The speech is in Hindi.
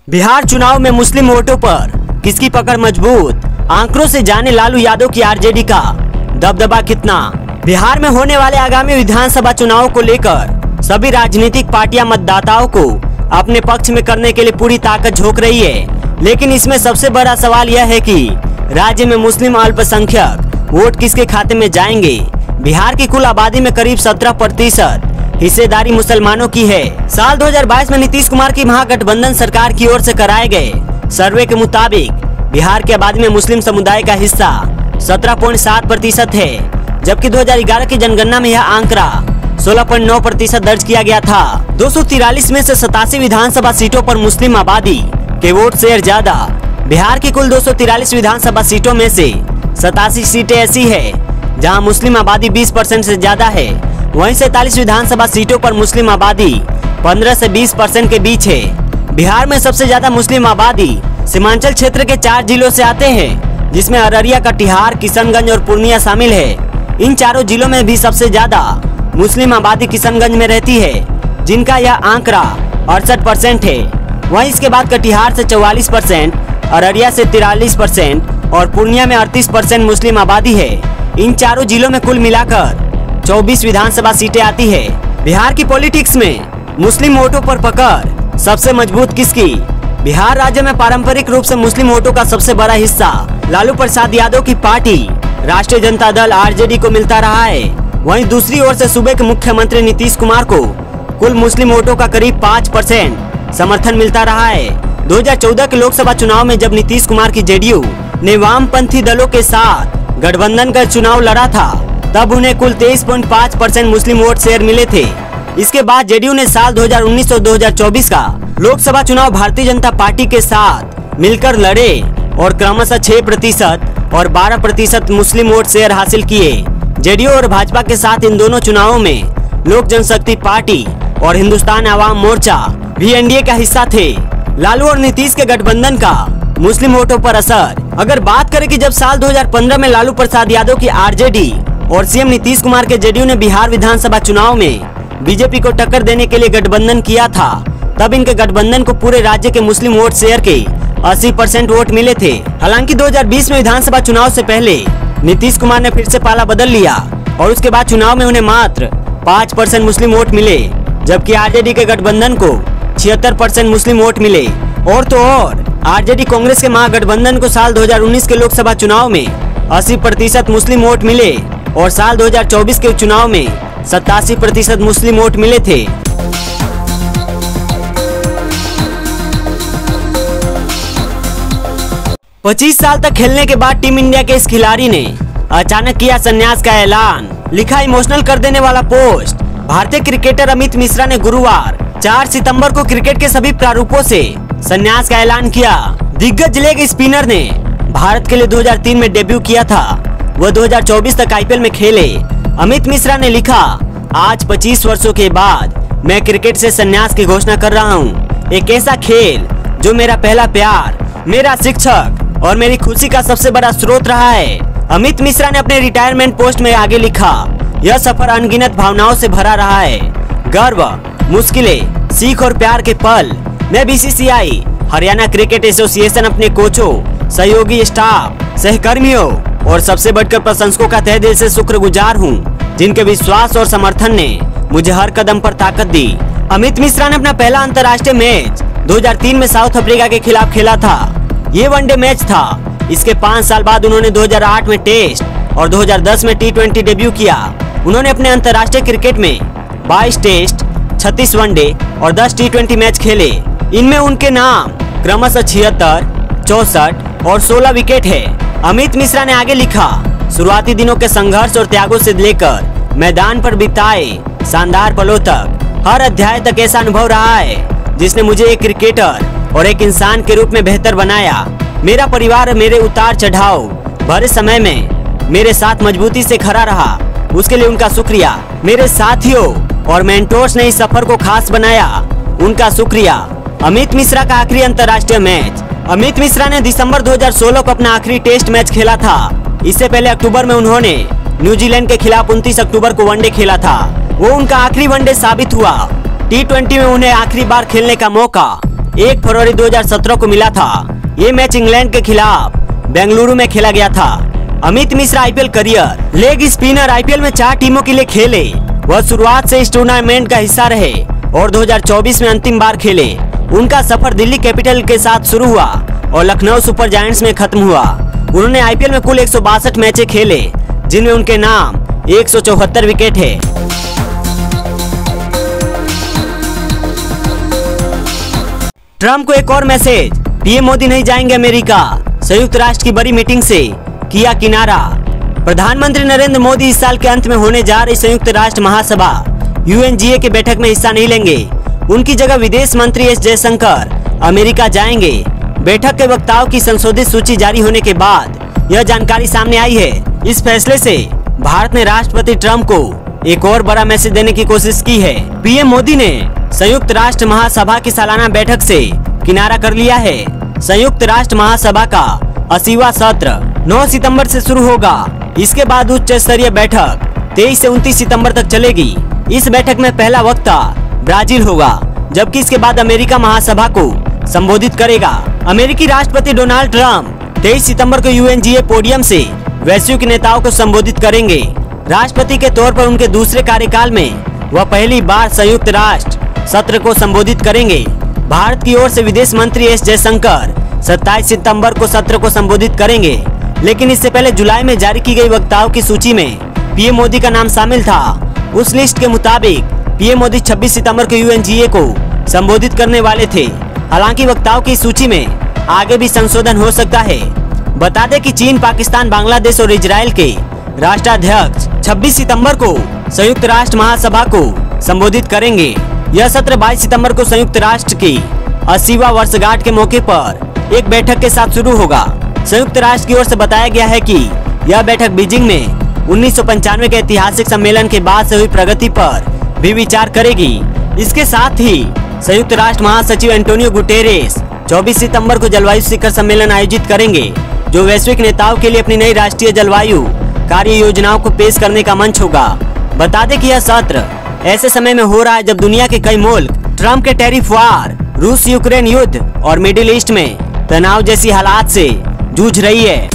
बिहार चुनाव में मुस्लिम वोटों पर किसकी पकड़ मजबूत, आंकड़ों से जाने लालू यादव की आरजेडी का दबदबा कितना। बिहार में होने वाले आगामी विधानसभा चुनाव को लेकर सभी राजनीतिक पार्टियां मतदाताओं को अपने पक्ष में करने के लिए पूरी ताकत झोंक रही है, लेकिन इसमें सबसे बड़ा सवाल यह है कि राज्य में मुस्लिम अल्पसंख्यक वोट किसके खाते में जाएंगे। बिहार की कुल आबादी में करीब 17% हिस्सेदारी मुसलमानों की है। साल 2022 में नीतीश कुमार की महागठबंधन सरकार की ओर से कराए गए सर्वे के मुताबिक बिहार की आबादी में मुस्लिम समुदाय का हिस्सा 17.7% है, जबकि 2011 की जनगणना में यह आंकड़ा 16.9% दर्ज किया गया था। 243 में से 87 विधानसभा सीटों पर मुस्लिम आबादी के वोट शेयर ज्यादा। बिहार की कुल 243 विधानसभा सीटों में से 87 सीटें ऐसी है जहां मुस्लिम आबादी 20% से ज्यादा है। वहीं 47 विधानसभा सीटों पर मुस्लिम आबादी 15 से 20% के बीच है। बिहार में सबसे ज्यादा मुस्लिम आबादी सीमांचल क्षेत्र के 4 जिलों से आते हैं, जिसमें अररिया, कटिहार, किशनगंज और पूर्णिया शामिल है। इन चारों जिलों में भी सबसे ज्यादा मुस्लिम आबादी किशनगंज में रहती है, जिनका यह आंकड़ा 68% है। वहीं इसके बाद कटिहार से 44%, अररिया से 43% और पूर्णिया में 38% मुस्लिम आबादी है। इन चारों जिलों में कुल मिलाकर 24 विधानसभा सीटें आती है। बिहार की पॉलिटिक्स में मुस्लिम वोटों पर पकड़ सबसे मजबूत किसकी। बिहार राज्य में पारंपरिक रूप से मुस्लिम वोटों का सबसे बड़ा हिस्सा लालू प्रसाद यादव की पार्टी राष्ट्रीय जनता दल आरजेडी को मिलता रहा है। वहीं दूसरी ओर से सूबे के मुख्यमंत्री नीतीश कुमार को कुल मुस्लिम वोटों का करीब 5% समर्थन मिलता रहा है। 2014 के लोकसभा चुनाव में जब नीतीश कुमार की जेडीयू ने वामपंथी दलों के साथ गठबंधन कर चुनाव लड़ा था, तब उन्हें कुल 23.5% मुस्लिम वोट शेयर मिले थे। इसके बाद जेडीयू ने साल 2019 और 2024 का लोकसभा चुनाव भारतीय जनता पार्टी के साथ मिलकर लड़े और क्रमशः 6% और 12% मुस्लिम वोट शेयर हासिल किए। जेडीयू और भाजपा के साथ इन दोनों चुनावों में लोक जनशक्ति पार्टी और हिंदुस्तान आवाम मोर्चा भी एनडीए का हिस्सा थे। लालू और नीतीश के गठबंधन का मुस्लिम वोटों पर असर। अगर बात करें कि जब साल 2015 में लालू प्रसाद यादव की आरजेडी और सीएम नीतीश कुमार के जेडीयू ने बिहार विधानसभा चुनाव में बीजेपी को टक्कर देने के लिए गठबंधन किया था, तब इनके गठबंधन को पूरे राज्य के मुस्लिम वोट शेयर के 80% वोट मिले थे। हालांकि 2020 में विधानसभा चुनाव से पहले नीतीश कुमार ने फिर से पाला बदल लिया और उसके बाद चुनाव में उन्हें मात्र 5% मुस्लिम वोट मिले, जबकि आरजेडी के गठबंधन को 76% मुस्लिम वोट मिले। और तो और आरजेडी कांग्रेस के महागठबंधन को साल 2019 के लोकसभा चुनाव में 80% मुस्लिम वोट मिले और साल 2024 के चुनाव में 87% मुस्लिम वोट मिले थे। पच्चीस साल तक खेलने के बाद टीम इंडिया के इस खिलाड़ी ने अचानक किया संन्यास का ऐलान। लिखा इमोशनल कर देने वाला पोस्ट। भारतीय क्रिकेटर अमित मिश्रा ने गुरुवार 4 सितंबर को क्रिकेट के सभी प्रारूपों से संन्यास का ऐलान किया। दिग्गज लेग स्पिनर ने भारत के लिए 2003 में डेब्यू किया था। वह 2024 तक आईपीएल में खेले। अमित मिश्रा ने लिखा, आज 25 वर्षों के बाद मैं क्रिकेट से संन्यास की घोषणा कर रहा हूँ। एक ऐसा खेल जो मेरा पहला प्यार, मेरा शिक्षक और मेरी खुशी का सबसे बड़ा स्रोत रहा है। अमित मिश्रा ने अपने रिटायरमेंट पोस्ट में आगे लिखा, यह सफर अनगिनत भावनाओं से भरा रहा है। गर्व, मुश्किलें, सीख और प्यार के पल। मैं बीसीसीआई, हरियाणा क्रिकेट एसोसिएशन, अपने कोचों, सहयोगी स्टाफ, सहकर्मियों और सबसे बढ़कर प्रशंसकों का तहे दिल से शुक्रगुजार हूं, जिनके विश्वास और समर्थन ने मुझे हर कदम पर ताकत दी। अमित मिश्रा ने अपना पहला अंतर्राष्ट्रीय मैच 2003 में साउथ अफ्रीका के खिलाफ खेला था। ये वनडे मैच था। इसके 5 साल बाद उन्होंने 2008 में टेस्ट और 2010 में T20 डेब्यू किया। उन्होंने अपने अंतर्राष्ट्रीय क्रिकेट में 22 टेस्ट, 36 वनडे और 10 T20 मैच खेले। इनमें उनके नाम क्रमशः 76, 64 और 16 विकेट है। अमित मिश्रा ने आगे लिखा, शुरुआती दिनों के संघर्ष और त्यागों से लेकर मैदान पर बिताए शानदार पलों तक, हर अध्याय तक ऐसा अनुभव रहा है जिसने मुझे एक क्रिकेटर और एक इंसान के रूप में बेहतर बनाया। मेरा परिवार मेरे उतार चढ़ाव भरे समय में मेरे साथ मजबूती से खड़ा रहा, उसके लिए उनका शुक्रिया। मेरे साथियों और मेंटोर्स ने इस सफर को खास बनाया, उनका शुक्रिया। अमित मिश्रा का आखिरी अंतर्राष्ट्रीय मैच। अमित मिश्रा ने दिसंबर 2016 को अपना आखिरी टेस्ट मैच खेला था। इससे पहले अक्टूबर में उन्होंने न्यूजीलैंड के खिलाफ 29 अक्टूबर को वनडे खेला था। वो उनका आखिरी वनडे साबित हुआ। T20 में उन्हें आखिरी बार खेलने का मौका 1 फरवरी 2017 को मिला था। ये मैच इंग्लैंड के खिलाफ बेंगलुरु में खेला गया था। Amit Mishra IPL career leg spinner IPL में 4 टीमों के लिए खेले। वह शुरुआत से इस टूर्नामेंट का हिस्सा रहे और 2024 में अंतिम बार खेले। उनका सफर दिल्ली कैपिटल के साथ शुरू हुआ और लखनऊ सुपर जायंट्स में खत्म हुआ। उन्होंने आईपीएल में कुल 162 मैचें खेले, जिनमें उनके नाम 174 विकेट है। ट्रम्प को एक और मैसेज, पीएम मोदी नहीं जाएंगे अमेरिका, संयुक्त राष्ट्र की बड़ी मीटिंग से किया किनारा। प्रधानमंत्री नरेंद्र मोदी इस साल के अंत में होने जा रही संयुक्त राष्ट्र महासभा UNGA की बैठक में हिस्सा नहीं लेंगे। उनकी जगह विदेश मंत्री एस जयशंकर अमेरिका जाएंगे। बैठक के वक्ताओं की संशोधित सूची जारी होने के बाद यह जानकारी सामने आई है। इस फैसले से भारत ने राष्ट्रपति ट्रम्प को एक और बड़ा मैसेज देने की कोशिश की है। पीएम मोदी ने संयुक्त राष्ट्र महासभा की सालाना बैठक से किनारा कर लिया है। संयुक्त राष्ट्र महासभा का 80वां सत्र 9 सितंबर से शुरू होगा। इसके बाद उच्च स्तरीय बैठक 23 से 29 सितंबर तक चलेगी। इस बैठक में पहला वक्ता ब्राजील होगा, जबकि इसके बाद अमेरिका महासभा को संबोधित करेगा। अमेरिकी राष्ट्रपति डोनाल्ड ट्रम्प 23 सितंबर को UNGA पोडियम से वैश्विक नेताओं को संबोधित करेंगे। राष्ट्रपति के तौर पर उनके दूसरे कार्यकाल में वह पहली बार संयुक्त राष्ट्र सत्र को संबोधित करेंगे। भारत की ओर से विदेश मंत्री एस जयशंकर 27 सितंबर को सत्र को संबोधित करेंगे, लेकिन इससे पहले जुलाई में जारी की गई वक्ताओं की सूची में पीएम मोदी का नाम शामिल था। उस लिस्ट के मुताबिक पीएम मोदी 26 सितंबर को UNGA को संबोधित करने वाले थे। हालांकि वक्ताओं की सूची में आगे भी संशोधन हो सकता है। बता दें कि चीन, पाकिस्तान, बांग्लादेश और इजराइल के राष्ट्राध्यक्ष 26 सितंबर को संयुक्त राष्ट्र महासभा को संबोधित करेंगे। यह सत्र 22 सितंबर को संयुक्त राष्ट्र की 80वां वर्षगांठ के मौके पर एक बैठक के साथ शुरू होगा। संयुक्त राष्ट्र की ओर से बताया गया है कि यह बैठक बीजिंग में 1995 के ऐतिहासिक सम्मेलन के बाद से हुई प्रगति पर भी विचार करेगी। इसके साथ ही संयुक्त राष्ट्र महासचिव एंटोनियो गुटेरेस 24 सितंबर को जलवायु शिखर सम्मेलन आयोजित करेंगे, जो वैश्विक नेताओं के लिए अपनी नई राष्ट्रीय जलवायु कार्य योजनाओं को पेश करने का मंच होगा। बता दें कि यह सत्र ऐसे समय में हो रहा है जब दुनिया के कई मुल्क ट्रम्प के टैरिफ वार, रूस यूक्रेन युद्ध और मिडिल ईस्ट में तनाव जैसी हालात से जूझ रही है।